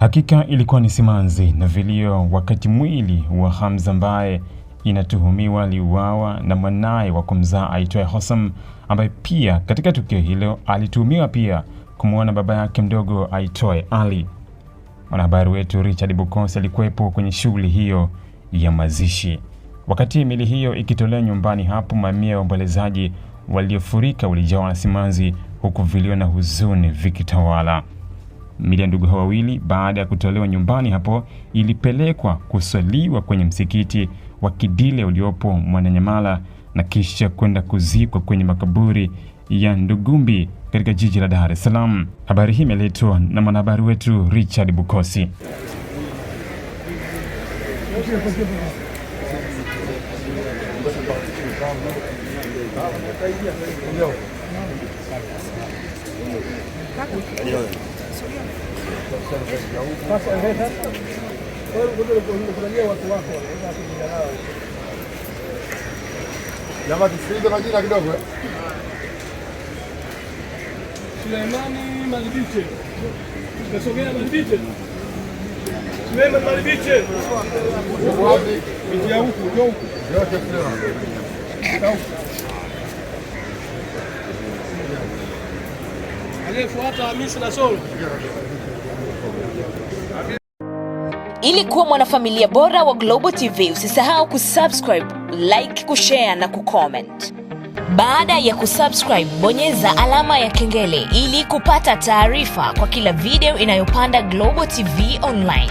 Hakika ilikuwa ni simanzi na vilio wakati mwili wa Hamza ambaye inatuhumiwa aliuawa na mwanaye wa kumzaa aitwaye Hossam, ambaye pia katika tukio hilo alituhumiwa pia kumwona baba yake mdogo aitwaye Ali. Mwanahabari wetu Richard Bukosi alikuwepo kwenye shughuli hiyo ya mazishi. Wakati mili hiyo ikitolewa nyumbani hapo, mamia ya waombolezaji waliofurika walijawa na simanzi, huku vilio na huzuni vikitawala. Mili ya ndugu hao wawili baada ya kutolewa nyumbani hapo ilipelekwa kuswaliwa kwenye msikiti wa Kidile uliopo Mwananyamala na kisha kwenda kuzikwa kwenye makaburi ya Ndugumbi katika jiji la Dar es Salaam. Habari hii imeletwa na mwanahabari wetu Richard Bukosi. Jamaa tusikilize majina kidogo. Suleimani Malibiche. Kasogea Malibiche. Suleimani Malibiche. Wapi? Pitia huku, huku. Yote sawa. Aliyefuata Hamisi na Solo. Ili kuwa mwanafamilia bora wa Global TV, usisahau kusubscribe, like, kushare na kucomment. Baada ya kusubscribe, bonyeza alama ya kengele ili kupata taarifa kwa kila video inayopanda Global TV Online.